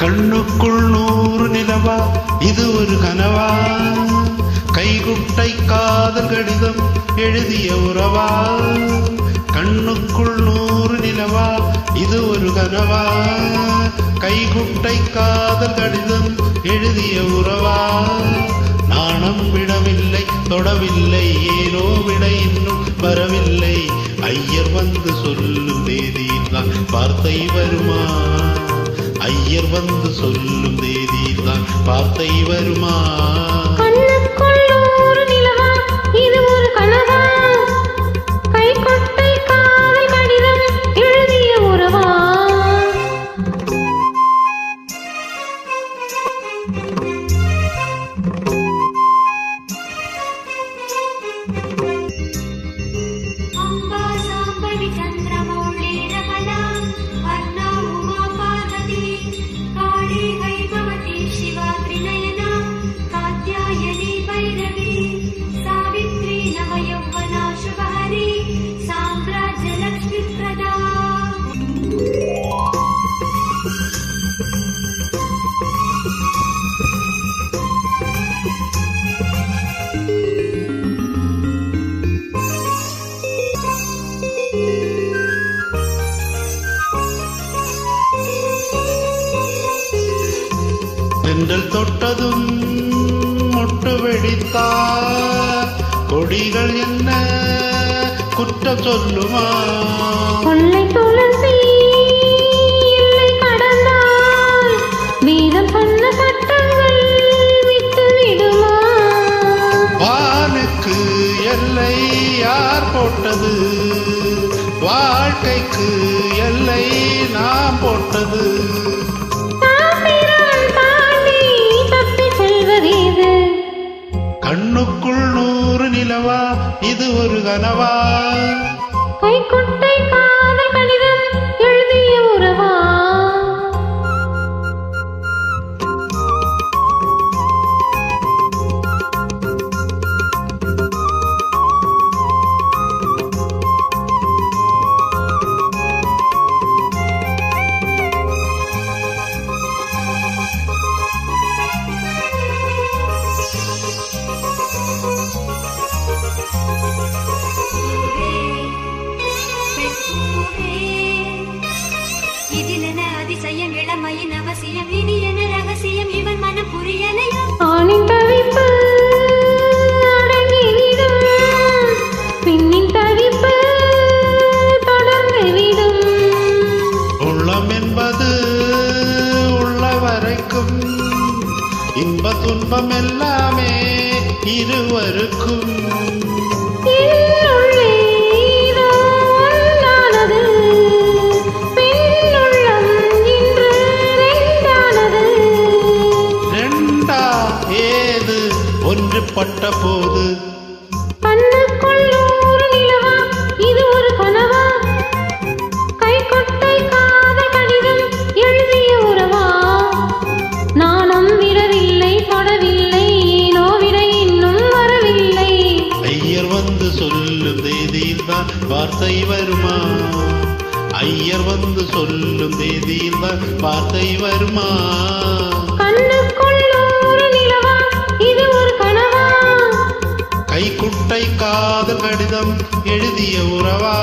கண்ணுக்குள் 100 நிலவா இது ஒரு கனவா, கைகுட்டை காதல் கடிதம் எழுதிய உறவா. கண்ணுக்குள் 100 நிலவா இது ஒரு கனவா, கைகுட்டை காதல் கடிதம் எழுதிய உறவா. நாணம் விடவில்லை தொடவில்லை, ஏனோ விட இன்னும் வரவில்லை. ஐயர் வந்து சொல்லும் தேதியில்தான் வார்த்தை வருமா, ஐயர் வந்து சொல்லும் தேதியில்தான் வார்த்தை வருமா. கண்ணுக்குள் 100 நிலவா இது ஒரு கனவா, கைகுட்டை காதல் கடிதம் எழுதிய உறவா. தென்றல் தொட்டதும் மொட்டு வெடித்தார், கொடிகள் என்ன குற்றம் சொல்லுமா. கொள்ளை துளசி எல்லை கடந்தால் வேதம் சொன்ன சட்டங்கள் விட்டு விடுமா. வானுக்கு எல்லை யார் போட்டது, வாழ்க்கைக்கு எல்லை நாம் போட்டது. கண்ணுக்குள் 100 நிலவா இது ஒரு கனவா, கைகுட்டை காதல் கடிதம் எழுதிய உறவா. அதிசயம் இளமையின் அவசியம், இனி என ரகசியம் இவன் மனம் புரியலையா. ஆணின் தவிப்பு அடங்கிவிடும், பெண்ணின் தவிப்பு தொடர்ந்து விடும். உள்ளம் என்பது உள்ள வரைக்கும், இன்ப துன்பம் எல்லாமே இருவருக்கும். ஒன்றுபட்ட போது கண்ணுக்குள் 100 நிலவா இது ஒரு கனவா, கைகுட்டை காதல் கடிதம் எழுதிய உறவா. நாணம் விடவில்லை தொடவில்லை, ஏனோ விட இன்னும் வரவில்லை. ஐயர் வந்து சொல்லும் தேதியில்தான் வார்த்தை வருமா, ஐயர் வந்து சொல்லும் தேதியில்தான் வார்த்தை வருமா. கண்ணுக்குள் 100 நிலவா இது ஒரு கனவா, கைகுட்டை காதல் கடிதம் எழுதிய உறவா.